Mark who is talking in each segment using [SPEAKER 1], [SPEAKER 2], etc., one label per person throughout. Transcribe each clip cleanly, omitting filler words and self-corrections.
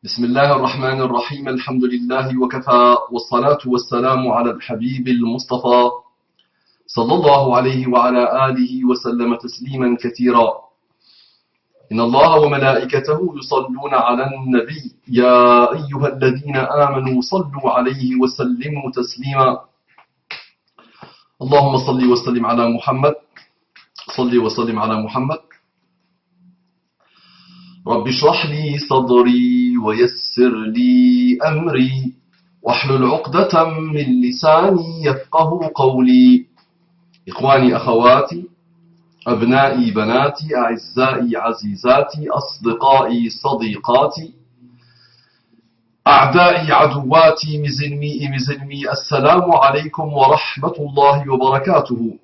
[SPEAKER 1] بسم الله الرحمن الرحيم الحمد لله وكفى والصلاة والسلام على الحبيب المصطفى صلى الله عليه وعلى آله وسلم تسليما كثيرا إن الله وملائكته يصلون على النبي يا أيها الذين آمنوا صلوا عليه وسلموا تسليما اللهم صل وسلم على محمد صل وسلم على محمد رب اشرح لي صدري ويسر لي أمري واحلل عقدة من لساني يفقه قولي إخواني أخواتي أبنائي بناتي أعزائي عزيزاتي أصدقائي صديقاتي أعدائي عدواتي مزلمي السلام عليكم ورحمة الله وبركاته.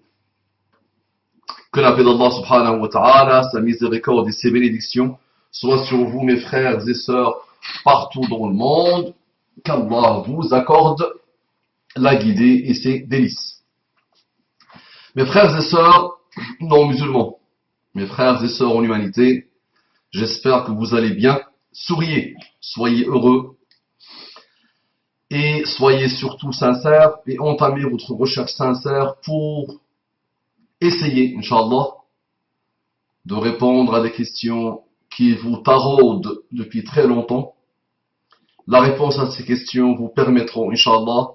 [SPEAKER 1] Que la paix d'Allah subhanahu wa ta'ala, sa miséricorde et ses bénédictions soient sur vous mes frères et sœurs partout dans le monde, qu'Allah vous accorde la guidée et ses délices. Mes frères et sœurs non musulmans, mes frères et sœurs en humanité, j'espère que vous allez bien, souriez, soyez heureux et soyez surtout sincères et entamez votre recherche sincère pour essayer, Inch'Allah, de répondre à des questions qui vous taraudent depuis très longtemps. La réponse à ces questions vous permettront, Inch'Allah,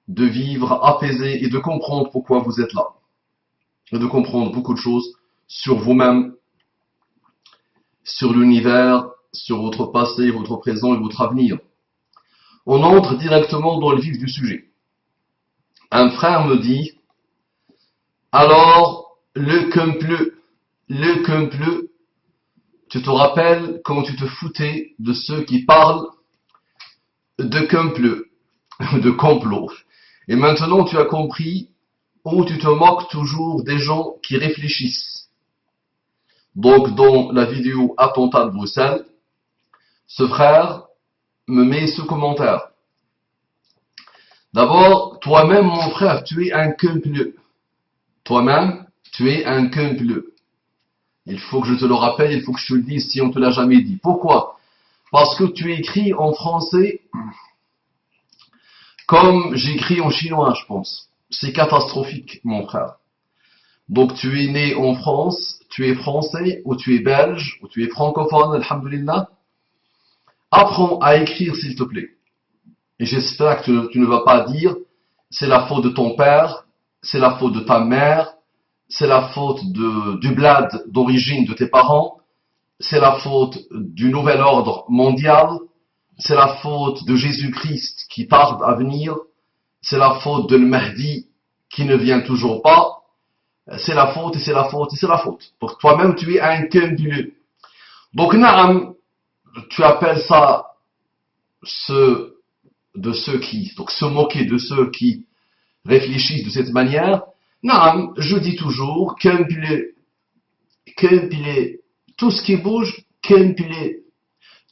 [SPEAKER 1] de vivre apaisé et de comprendre pourquoi vous êtes là. Et de comprendre beaucoup de choses sur vous-même, sur l'univers, sur votre passé, votre présent et votre avenir. On entre directement dans le vif du sujet. Un frère me dit, alors, le complot, tu te rappelles quand tu te foutais de ceux qui parlent de complot. Et maintenant tu as compris où tu te moques toujours des gens qui réfléchissent. Donc dans la vidéo Attentat de Bruxelles, ce frère me met ce commentaire. D'abord, toi-même mon frère, tu es un complot. Toi-même, tu es un complot. Il faut que je te le rappelle, il faut que je te le dise si on ne te l'a jamais dit. Pourquoi? Parce que tu écris en français comme j'écris en chinois, je pense. C'est catastrophique, mon frère. Donc tu es né en France, tu es français, ou tu es belge, ou tu es francophone, alhamdoulilah. Apprends à écrire, s'il te plaît. Et j'espère que tu ne vas pas dire c'est la faute de ton père, c'est la faute de ta mère, c'est la faute du bled d'origine de tes parents, c'est la faute du nouvel ordre mondial, c'est la faute de Jésus-Christ qui tarde à venir, c'est la faute de le Mahdi qui ne vient toujours pas, c'est la faute et c'est la faute et c'est la faute. Donc toi-même tu es un complot. Donc naam, tu appelles ça se moquer de ceux qui réfléchissent de cette manière. Non, je dis toujours, complot, tout ce qui bouge, complot,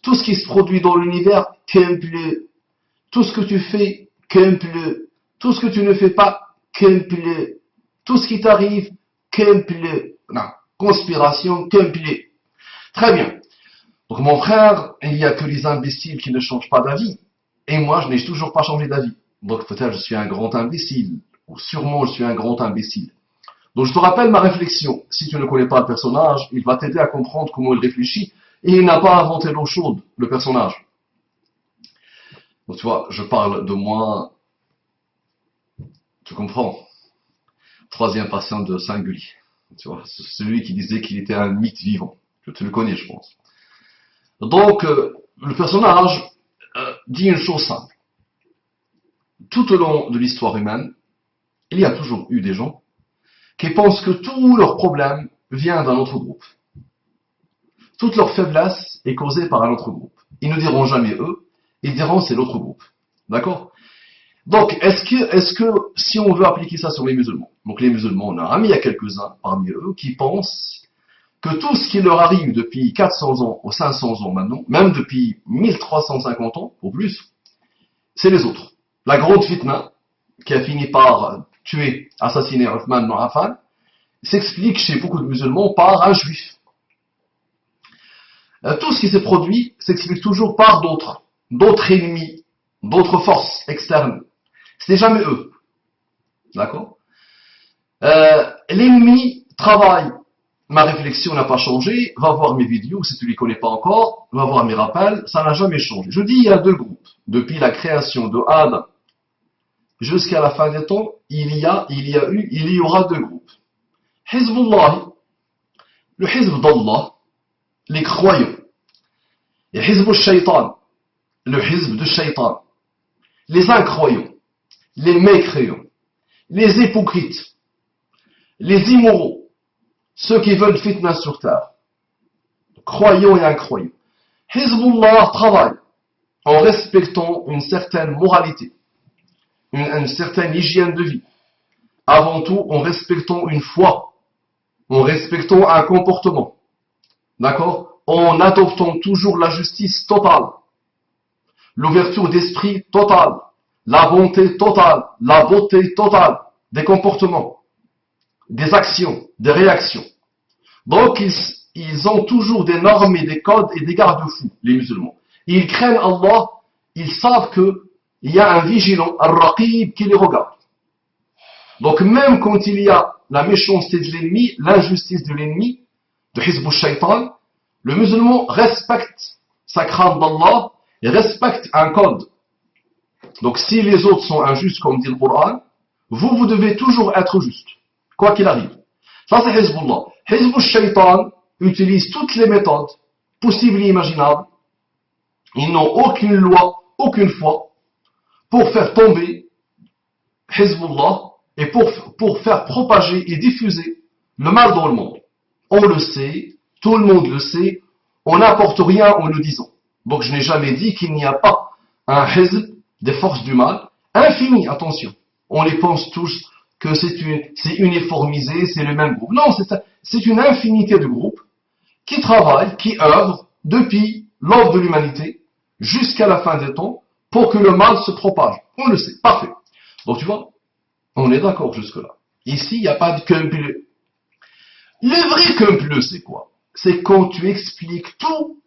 [SPEAKER 1] tout ce qui se produit dans l'univers, complot, tout ce que tu fais, complot, tout ce que tu ne fais pas, complot, tout ce qui t'arrive, complot, non, conspiration, complot. Très bien. Donc mon frère, il n'y a que les imbéciles qui ne changent pas d'avis, et moi je n'ai toujours pas changé d'avis. Donc peut-être je suis un grand imbécile, ou sûrement je suis un grand imbécile. Donc je te rappelle ma réflexion. Si tu ne connais pas le personnage, il va t'aider à comprendre comment il réfléchit. Et il n'a pas inventé l'eau chaude, le personnage. Donc tu vois, je parle de moi. Tu comprends? Troisième personne de singulier. Tu vois, celui qui disait qu'il était un mythe vivant. Tu le connais, je pense. Donc, le personnage dit une chose simple. Tout au long de l'histoire humaine, il y a toujours eu des gens qui pensent que tous leurs problèmes viennent d'un autre groupe. Toute leur faiblesse est causée par un autre groupe. Ils ne diront jamais eux, ils diront c'est l'autre groupe. D'accord? Donc, est-ce que, si on veut appliquer ça sur les musulmans, donc les musulmans, on a il y a quelques-uns parmi eux qui pensent que tout ce qui leur arrive depuis 400 ans ou 500 ans maintenant, même depuis 1350 ans ou plus, c'est les autres. La grande fitna, qui a fini par tuer, assassiner Uthman ibn Affan, s'explique chez beaucoup de musulmans par un juif. Tout ce qui s'est produit s'explique toujours par d'autres ennemis, d'autres forces externes. Ce n'est jamais eux. D'accord? L'ennemi travaille. Ma réflexion n'a pas changé. Va voir mes vidéos, si tu ne les connais pas encore. Va voir mes rappels. Ça n'a jamais changé. Je dis il y a deux groupes. Depuis la création de Adam jusqu'à la fin des temps, il y aura deux groupes. Hizbullah, le Hizb d'Allah, les croyants. Et Hizb al-Shaytan, le Hizb de Shaytan. Les incroyants, les mécréants, les hypocrites, les immoraux, ceux qui veulent fitna sur terre. Croyants et incroyants. Hizbullah travaille en respectant une certaine moralité, une certaine hygiène de vie. Avant tout, en respectant une foi, en respectant un comportement. D'accord? En adoptant toujours la justice totale, l'ouverture d'esprit totale, la bonté totale, la beauté totale des comportements, des actions, des réactions. Donc, ils ont toujours des normes et des codes et des garde-fous, les musulmans. Ils craignent Allah, ils savent qu'il y a un vigilant, un raqib qui les regarde. Donc, même quand il y a la méchanceté de l'ennemi, l'injustice de l'ennemi, de Hizb al-Shaytan, le musulman respecte sa crainte d'Allah et respecte un code. Donc, si les autres sont injustes, comme dit le Coran, vous devez toujours être juste, quoi qu'il arrive. Ça, c'est Hizbullah. Hizb al-Shaytan utilise toutes les méthodes possibles et imaginables. Ils n'ont aucune loi, aucune foi pour faire tomber Hizbullah et pour faire propager et diffuser le mal dans le monde. On le sait, tout le monde le sait, on n'apporte rien en le disant. Donc je n'ai jamais dit qu'il n'y a pas un Hizb des forces du mal, infini, attention. On les pense tous que c'est uniformisé, c'est le même groupe. Non, c'est une infinité de groupes qui travaillent, qui œuvrent depuis l'aube de l'humanité jusqu'à la fin des temps pour que le mal se propage. On le sait, parfait. Donc tu vois, on est d'accord jusque-là. Ici, il n'y a pas de complot. Le vrai complot, c'est quoi? C'est quand tu expliques tout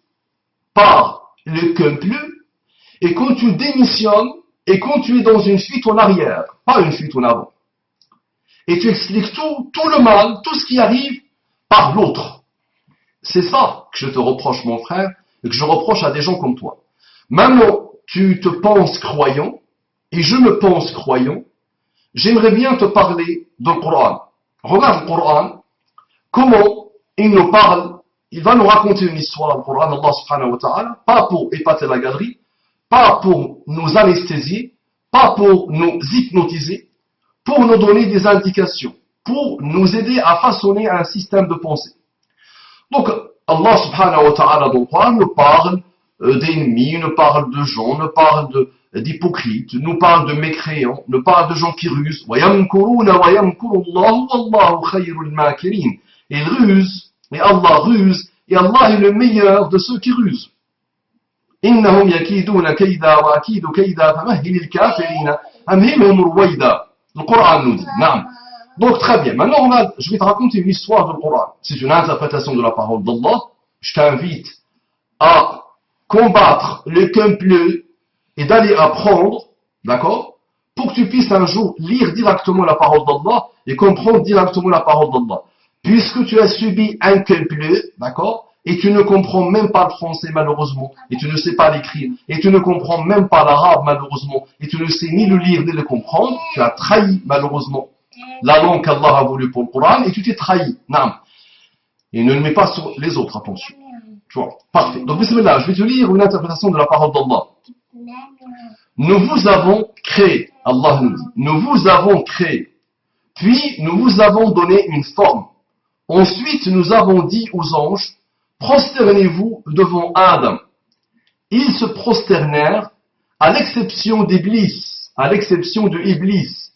[SPEAKER 1] par le complot et quand tu démissionnes et quand tu es dans une fuite en arrière, pas une fuite en avant. Et tu expliques tout le mal, tout ce qui arrive par l'autre. C'est ça que je te reproche, mon frère, et que je reproche à des gens comme toi. Maintenant, tu te penses croyant, et je me pense croyant. J'aimerais bien te parler du Coran. Regarde le Coran, comment il nous parle, il va nous raconter une histoire, le Coran, Allah subhanahu wa ta'ala, pas pour épater la galerie, pas pour nous anesthésier, pas pour nous hypnotiser, pour nous donner des indications, pour nous aider à façonner un système de pensée. Donc, Allah subhanahu wa ta'ala dans le Coran nous parle d'ennemis, nous parle de gens, nous parle d'hypocrites, nous parle de mécréants, nous parle de gens qui rusent. Ils rusent, et Allah ruse, et Allah est le meilleur de ceux qui rusent. إنهم يكيدون كيدا وأكيد كيدا فمهل الكافرين أمهلهم رويدا. Le Coran nous dit, naam. Donc très bien, maintenant je vais te raconter une histoire du Coran. C'est une interprétation de la parole d'Allah. Je t'invite à combattre le complot et d'aller apprendre, d'accord, pour que tu puisses un jour lire directement la parole d'Allah et comprendre directement la parole d'Allah. Puisque tu as subi un complot, d'accord, et tu ne comprends même pas le français malheureusement, et tu ne sais pas l'écrire, et tu ne comprends même pas l'arabe malheureusement, et tu ne sais ni le lire ni le comprendre, tu as trahi malheureusement la langue qu'Allah a voulu pour le Coran, et tu t'es trahi. Naam. Et ne le mets pas sur les autres, attention. Tu vois, parfait. Donc, bismillah, je vais te lire une interprétation de la parole d'Allah. Nous vous avons créé, Allah nous dit, nous vous avons créé, puis nous vous avons donné une forme. Ensuite, nous avons dit aux anges, prosternez-vous devant Adam. Ils se prosternèrent, à l'exception d'Iblis, à l'exception de Iblis,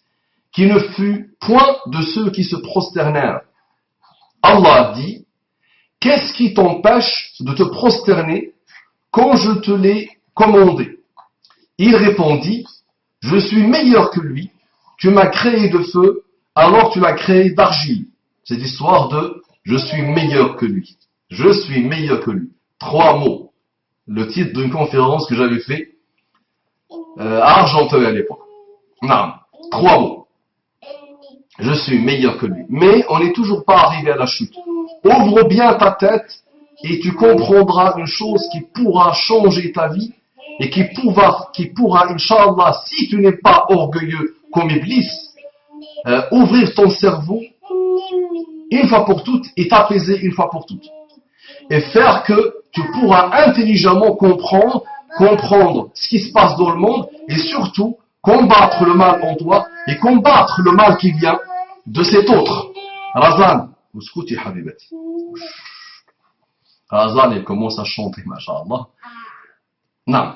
[SPEAKER 1] qui ne fut point de ceux qui se prosternèrent. Allah dit, qu'est-ce qui t'empêche de te prosterner quand je te l'ai commandé? Il répondit, je suis meilleur que lui, tu m'as créé de feu, alors tu l'as créé d'argile. C'est l'histoire de je suis meilleur que lui. Je suis meilleur que lui. 3 mots. Le titre d'une conférence que j'avais fait à Argenteuil à l'époque. Non, 3 mots. Je suis meilleur que lui. Mais on n'est toujours pas arrivé à la chute. Ouvre bien ta tête et tu comprendras une chose qui pourra changer ta vie et qui pourra, Inch'Allah, si tu n'es pas orgueilleux comme Iblis, ouvrir ton cerveau une fois pour toutes et t'apaiser une fois pour toutes. Et faire que tu pourras intelligemment comprendre ce qui se passe dans le monde et surtout combattre le mal en toi et combattre le mal qui vient de cet autre. Razan, Uskouti Habibati. Razan, il commence à chanter, masha'Allah. Non.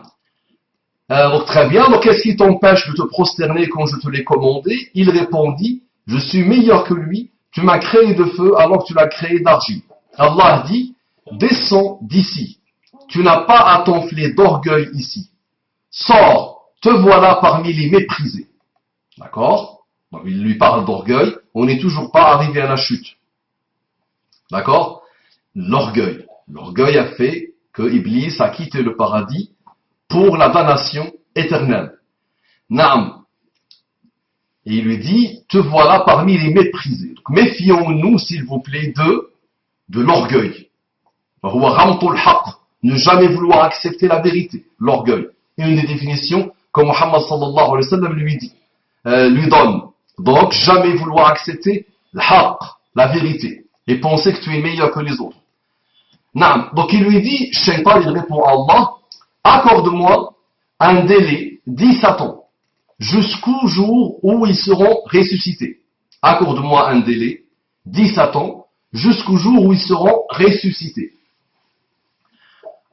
[SPEAKER 1] Donc très bien, donc qu'est-ce qui t'empêche de te prosterner quand je te l'ai commandé? Il répondit, je suis meilleur que lui, tu m'as créé de feu alors que tu l'as créé d'argile. Allah dit, descends d'ici, tu n'as pas à t'enfler d'orgueil ici. Sors, te voilà parmi les méprisés. D'accord? Donc il lui parle d'orgueil, on n'est toujours pas arrivé à la chute. D'accord? L'orgueil. L'orgueil a fait que Iblis a quitté le paradis pour la damnation éternelle. Naam. Et il lui dit, te voilà parmi les méprisés. Donc, méfions-nous, s'il vous plaît, de l'orgueil. Ne jamais vouloir accepter la vérité. L'orgueil. Une des définitions que Muhammad sallallahu alayhi wa sallam lui donne. Donc, jamais vouloir accepter la vérité. Et penser que tu es meilleur que les autres. Naam. Donc, il lui dit, Shaitan, il répond à Allah, accorde-moi un délai, dit Satan, jusqu'au jour où ils seront ressuscités. Accorde-moi un délai, dit Satan, jusqu'au jour où ils seront ressuscités.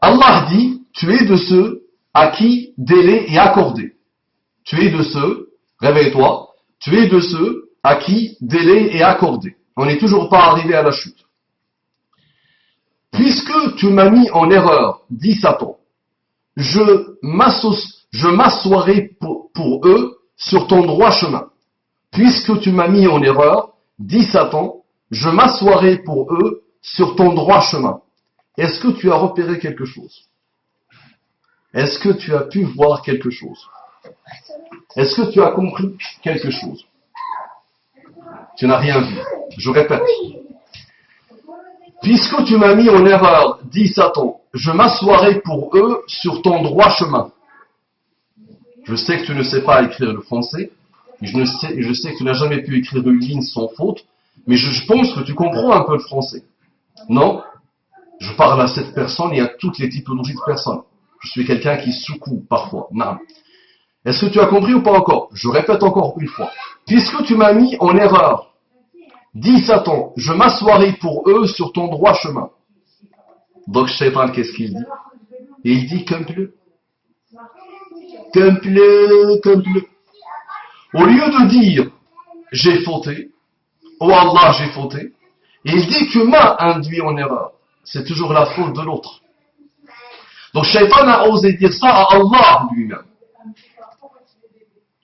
[SPEAKER 1] Allah dit, tu es de ceux à qui délai est accordé. Tu es de ceux, réveille-toi, tu es de ceux à qui délai est accordé. On n'est toujours pas arrivé à la chute. Puisque tu m'as mis en erreur, dit Satan, je m'assoirai pour eux sur ton droit chemin. Puisque tu m'as mis en erreur, dit Satan, je m'assoirai pour eux sur ton droit chemin. Est-ce que tu as repéré quelque chose? Est-ce que tu as pu voir quelque chose? Est-ce que tu as compris quelque chose? Tu n'as rien vu. Je répète. Puisque tu m'as mis en erreur, dit Satan, je m'assoirai pour eux sur ton droit chemin. Je sais que tu ne sais pas écrire le français, et je sais que tu n'as jamais pu écrire une ligne sans faute, mais je pense que tu comprends un peu le français. Non? Je parle à cette personne et à toutes les typologies de personnes. Je suis quelqu'un qui secoue parfois. Non. Est-ce que tu as compris ou pas encore? Je répète encore une fois. Puisque tu m'as mis en erreur, dit Satan, je m'assoirai pour eux sur ton droit chemin. Donc, Shaitan, qu'est-ce qu'il dit? Il dit comme pleut. Comme pleut, comme pleut. Au lieu de dire, j'ai fauté, oh Allah, j'ai fauté, il dit, tu m'as induit en erreur. C'est toujours la faute de l'autre. Donc, Shaitan a osé dire ça à Allah lui-même.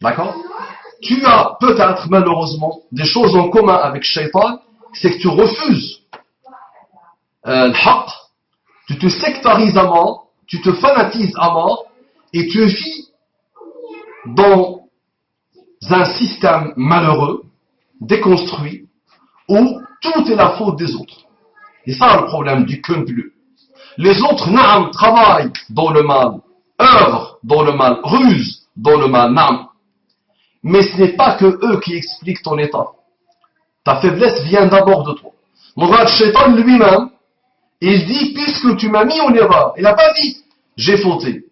[SPEAKER 1] D'accord? Tu as peut-être, malheureusement, des choses en commun avec Shaitan, c'est que tu refuses le haqq, tu te sectarises à mort, tu te fanatises à mort, et tu vis dans un système malheureux, déconstruit, où tout est la faute des autres. Et ça, le problème du complot. Les autres, naam, travaillent dans le mal, œuvrent dans le mal, rusent dans le mal, naam. Mais ce n'est pas que eux qui expliquent ton état. Ta faiblesse vient d'abord de toi. Mon grand Shaitan lui-même, il dit, puisque tu m'as mis en erreur, il n'a pas dit, j'ai fauté,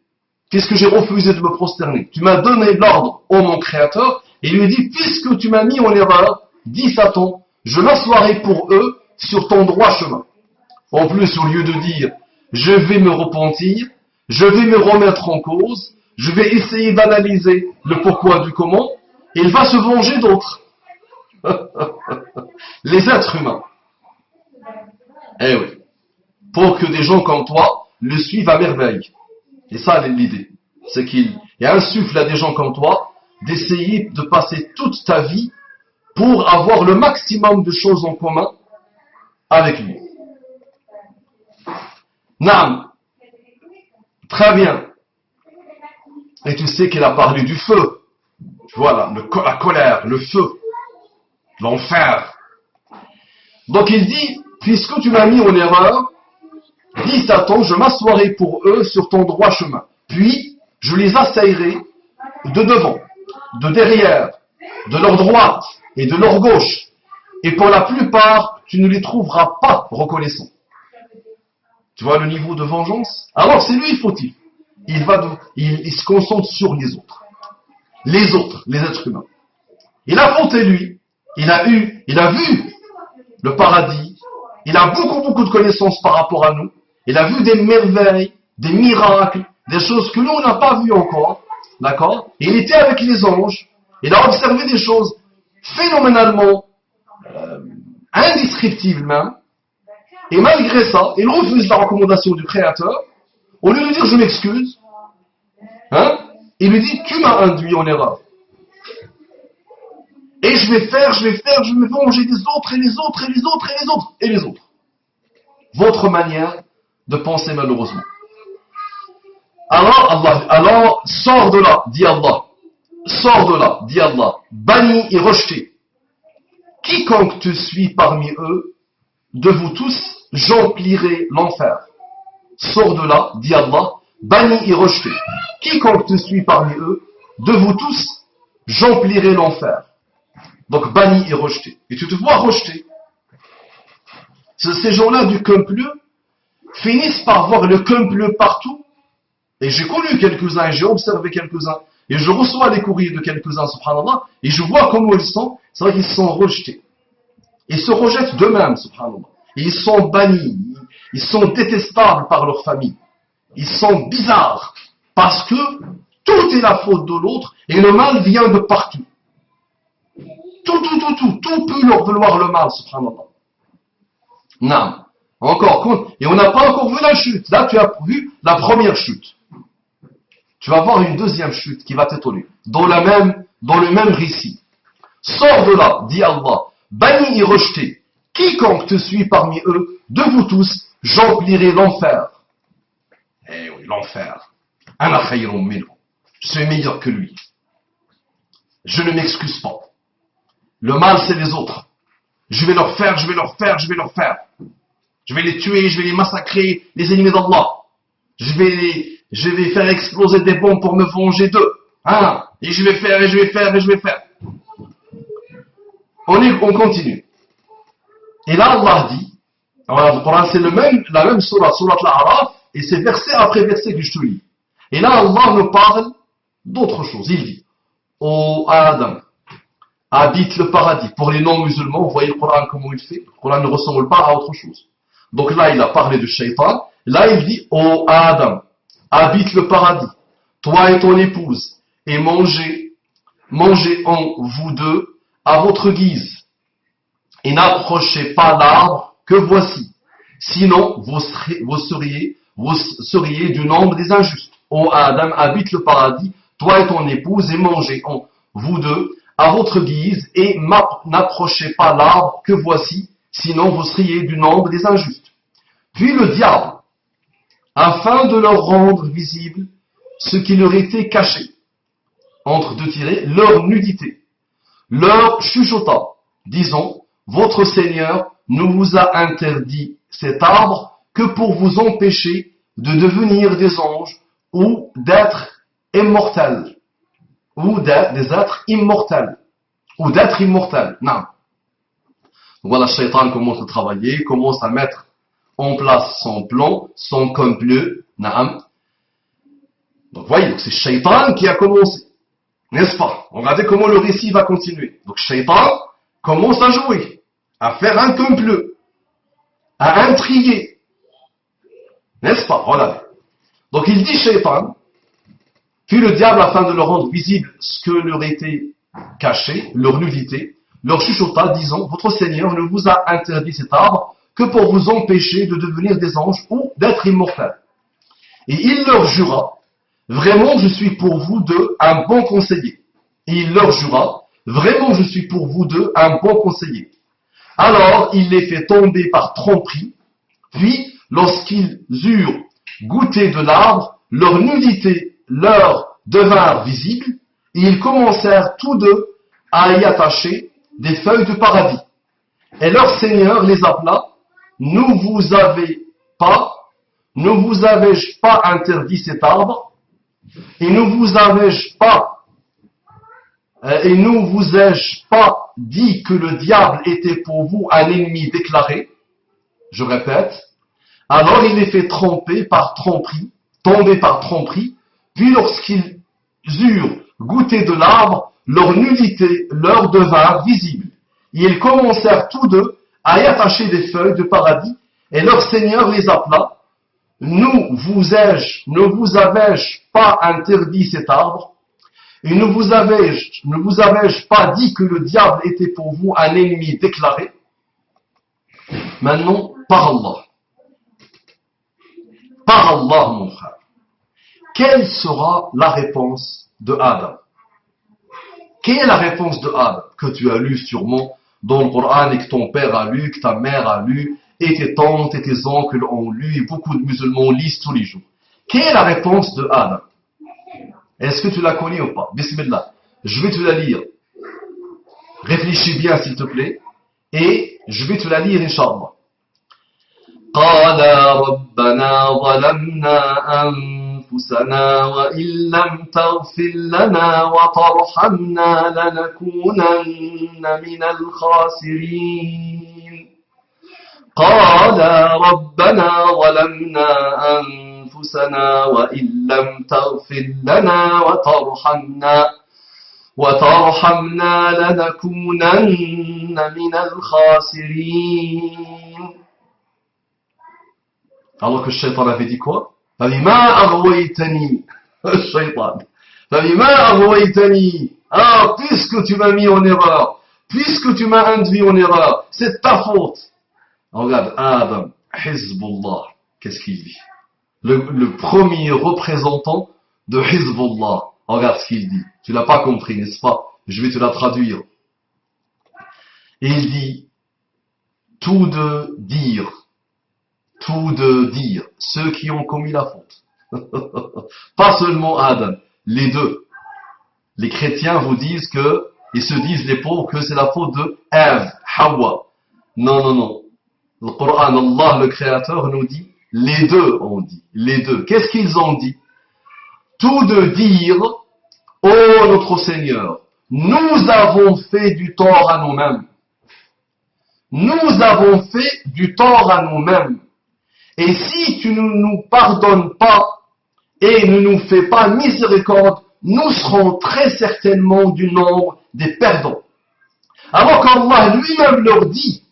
[SPEAKER 1] puisque j'ai refusé de me prosterner. Tu m'as donné l'ordre, ô mon Créateur, et il lui dit, puisque tu m'as mis en erreur, dit Satan, je m'assoirai pour eux sur ton droit chemin. En plus, au lieu de dire, je vais me repentir, je vais me remettre en cause, je vais essayer d'analyser le pourquoi du comment, et il va se venger d'autres. Les êtres humains. Eh oui. Pour que des gens comme toi le suivent à merveille. Et ça, l'idée. C'est qu'il insuffle à des gens comme toi d'essayer de passer toute ta vie pour avoir le maximum de choses en commun avec lui. Naam. Très bien. Et tu sais qu'il a parlé du feu. Voilà, la colère, le feu, l'enfer. Donc il dit, puisque tu m'as mis en erreur, dit Satan, je m'assoirai pour eux sur ton droit chemin. Puis, je les assaillerai de devant, de derrière, de leur droite et de leur gauche. Et pour la plupart, tu ne les trouveras pas reconnaissants. Tu vois le niveau de vengeance? Alors c'est lui fautif. Il se concentre sur les autres. Les autres, les êtres humains. Il a fauté lui. Il a vu le paradis. Il a beaucoup de connaissances par rapport à nous. Il a vu des merveilles, des miracles, des choses que nous, on n'a pas vues encore. D'accord? Et il était avec les anges. Il a observé des choses phénoménalement indescriptibles même. Et malgré ça, il refuse la recommandation du Créateur. Au lieu de dire je m'excuse, il lui dit tu m'as induit en erreur. Et je vais me venger des autres et les autres et les autres et les autres et les autres. Votre manière de penser malheureusement. Alors, sors de là, dit Allah. Sors de là, dit Allah. Banni et rejeté. Quiconque te suit parmi eux, de vous tous, j'emplirai l'enfer. Sors de là, dit Allah. Banni et rejeté. Quiconque te suit parmi eux, de vous tous, j'emplirai l'enfer. Donc banni et rejeté. Et tu te vois rejeté. Ces gens-là du complot finissent par voir le complot partout. Et j'ai connu quelques-uns, et j'ai observé quelques-uns, et je reçois les courriers de quelques-uns, subhanallah, et je vois comment ils sont. C'est vrai qu'ils sont rejetés. Ils se rejettent d'eux-mêmes, subhanallah. Et ils sont bannis. Ils sont détestables par leur famille. Ils sont bizarres. Parce que tout est la faute de l'autre, et le mal vient de partout. Tout peut leur vouloir le mal, subhanallah. Non. Encore, et on n'a pas encore vu la chute. Là, tu as vu la première chute. Tu vas voir une deuxième chute qui va t'étonner. Dans le même récit. Sors de là, dit Allah, banni et rejeté. Quiconque te suit parmi eux, de vous tous, j'emplirai l'enfer. Eh oui, l'enfer. Ana khayrun minhu. Je suis meilleur que lui. Je ne m'excuse pas. Le mal, c'est les autres. Je vais leur faire. Je vais les tuer, je vais les massacrer, les ennemis d'Allah. Je vais faire exploser des bombes pour me venger d'eux. Et je vais faire. On continue. Et là, Allah dit, alors, le Coran, c'est la même sourate Al-A'raf, et c'est verset après verset que je te lis. Et là, Allah nous parle d'autre chose. Il dit, ô Adam, habite le paradis. Pour les non-musulmans, vous voyez le Coran comment il fait. Le Coran ne ressemble pas à autre chose. Donc là, il a parlé de Shaitan. Là, il dit, ô Adam, habite le paradis, toi et ton épouse, et mangez en vous deux à votre guise. Et n'approchez pas l'arbre que voici. Sinon, vous seriez du nombre des injustes. Ô Adam, habite le paradis, toi et ton épouse, et mangez en vous deux à votre guise, et n'approchez pas l'arbre que voici, sinon vous seriez du nombre des injustes. Puis le diable, afin de leur rendre visible ce qui leur était caché, entre deux tirets, leur nudité, leur chuchota, disons, votre Seigneur ne vous a interdit cet arbre que pour vous empêcher de devenir des anges ou d'être immortels, ou des êtres immortels, ou d'être immortels. Non. Voilà, Shaitan commence à travailler, commence à mettre en place son plan, son complot. Naam. Donc voyez, c'est Shaitan qui a commencé. N'est-ce pas? Regardez comment le récit va continuer. Donc Shaitan commence à jouer, à faire un complot, à intriguer. N'est-ce pas? Regardez. Donc il dit Shaitan, puis le diable, afin de leur rendre visible ce que leur était caché, leur nudité, leur chuchota, disant, votre Seigneur ne vous a interdit cet arbre que pour vous empêcher de devenir des anges ou d'être immortels. Et il leur jura, vraiment je suis pour vous deux un bon conseiller. Et il leur jura, vraiment je suis pour vous deux un bon conseiller. Alors il les fait tomber par tromperie, puis lorsqu'ils eurent goûté de l'arbre, leur nudité leur devint visible, et ils commencèrent tous deux à y attacher des feuilles de paradis. Et leur Seigneur les appela, ne vous avais-je pas interdit cet arbre, et ne vous ai-je pas dit que le diable était pour vous un ennemi déclaré? Je répète. Alors il les fait tomber par tromperie, puis lorsqu'ils eurent goûté de l'arbre, leur nudité leur devint visible. Et ils commencèrent tous deux à y attacher des feuilles de paradis, et leur Seigneur les appela, ne vous avais-je pas interdit cet arbre, et ne vous avais-je pas dit que le diable était pour vous un ennemi déclaré? Maintenant, par Allah, mon frère, quelle sera la réponse de Adam? Quelle est la réponse de Adam que tu as lu sûrement dans le Coran et que ton père a lu, que ta mère a lu, et tes tantes et tes oncles ont lu, et beaucoup de musulmans lisent tous les jours? Quelle est la réponse de Adam? Est-ce que tu la connais ou pas? Bismillah. Je vais te la lire. Réfléchis bien s'il te plaît, et je vais te la lire, Inch'Allah. قال ربنا ظلمنا أنفسنا وإن لم تغفر لنا وترحمنا لنكونن من الخاسرين قال ربنا ظلمنا أنفسنا وإن لم تغفر لنا وترحمنا لنكونن من الخاسرين. Alors que le shaitan avait dit quoi? فَبِمَا أَغْوَيْتَنِي الشيطان فَبِمَا أَغْوَيْتَني. Ah, puisque tu m'as mis en erreur, puisque tu m'as induit en erreur, c'est ta faute. Regarde, Adam, Hizbullah, qu'est-ce qu'il dit? Le premier représentant de Hizbullah. Regarde ce qu'il dit. Tu l'as pas compris, n'est-ce pas? Je vais te la traduire. Et il dit, tout de dire, ceux qui ont commis la faute. Pas seulement Adam, les deux. Les chrétiens vous disent que, ils se disent les pauvres que c'est la faute de Ève, Hawa. Non. Le Coran, Allah, le Créateur, nous dit, les deux ont dit, les deux. Qu'est-ce qu'ils ont dit? Tout de dire, ô notre Seigneur, nous avons fait du tort à nous-mêmes. Nous avons fait du tort à nous-mêmes. Et si tu ne nous pardonnes pas et ne nous fais pas miséricorde, nous serons très certainement du nombre des perdants. Alors qu'Allah lui-même leur dit,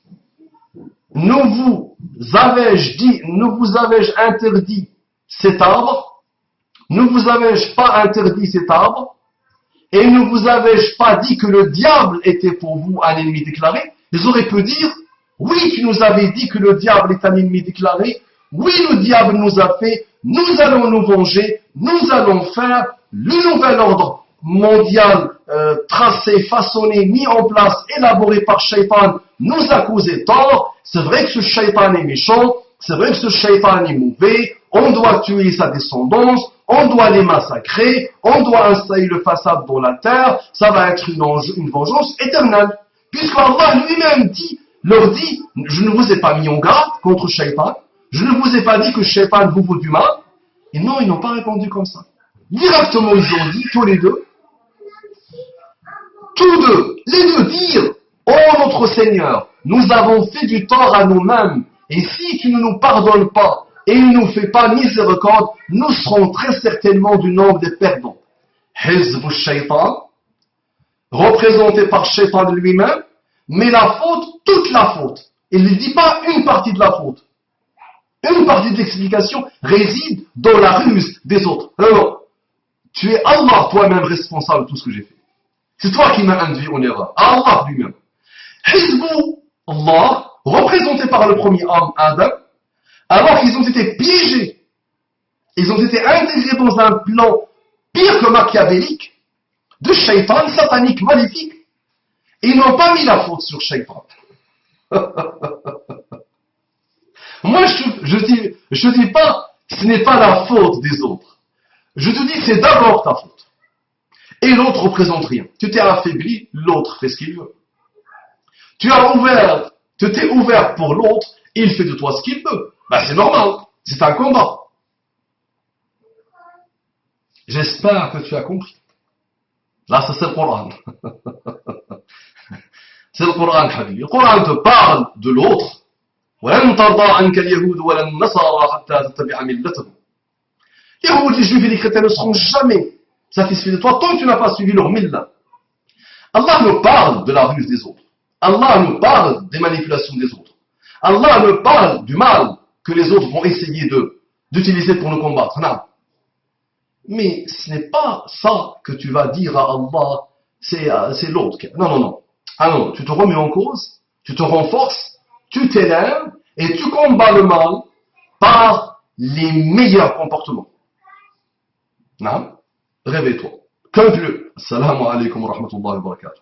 [SPEAKER 1] ne vous avais-je interdit cet arbre? Ne vous avais-je pas interdit cet arbre? Et ne vous avais-je pas dit que le diable était pour vous un ennemi déclaré? Ils auraient pu dire, oui, tu nous avais dit que le diable est un ennemi déclaré. Oui, le diable nous a fait, nous allons nous venger, nous allons faire le nouvel ordre mondial tracé, façonné, mis en place, élaboré par Shaitan, nous a causé tort. C'est vrai que ce Shaitan est méchant, c'est vrai que ce Shaitan est mauvais, on doit tuer sa descendance, on doit les massacrer, on doit installer le façade dans la terre, ça va être une vengeance éternelle. Puisque Allah lui-même leur dit, je ne vous ai pas mis en garde contre Shaitan, je ne vous ai pas dit que Shaitan vous vaut du mal. Et non, ils n'ont pas répondu comme ça. Directement, ils ont dit, tous les deux, les deux dirent, ô notre Seigneur, nous avons fait du tort à nous-mêmes, et si tu ne nous pardonnes pas, et ne nous fais pas miséricorde, nous serons très certainement du nombre des perdants. Hizb Shaitan, représenté par Shaitan lui-même, mais la faute, toute la faute. Il ne dit pas une partie de la faute. Une partie de l'explication réside dans la ruse des autres. Alors, tu es Allah toi-même responsable de tout ce que j'ai fait. C'est toi qui m'as induit en erreur. Allah lui-même. Hizbu Allah, représenté par le premier homme, Adam, alors qu'ils ont été piégés, ils ont été intégrés dans un plan pire que machiavélique, de Shaitan, satanique, maléfique. Et ils n'ont pas mis la faute sur Shaitan. Moi, je dis pas, ce n'est pas la faute des autres. Je te dis que c'est d'abord ta faute. Et l'autre représente rien. Tu t'es affaibli, l'autre fait ce qu'il veut. Tu t'es ouvert pour l'autre, il fait de toi ce qu'il veut. Ben, c'est normal, c'est un combat. J'espère que tu as compris. Là, ça c'est le Coran. C'est le Coran, Habibi. Le Coran te parle de l'autre. ولن ترضى عنك اليهود ولا النصارى حتى تتبع ملتهم. Les Yahoudis, les Juifs et les chrétiens ne seront jamais satisfaits de toi tant que tu n'as pas suivi leur millah. Allah nous parle de la ruse des autres. Allah nous parle des manipulations des autres. Allah nous parle du mal que les autres vont essayer d'utiliser pour nous combattre. Non. Mais ce n'est pas ça que tu vas dire à Allah, c'est l'autre. Non, non, non. Ah non, tu te remets en cause, tu te renforces, tu t'élèves et tu combats le mal par les meilleurs comportements. Non. Réveille-toi. Conclue. Assalamu alaikum wa rahmatullahi wa barakatuh.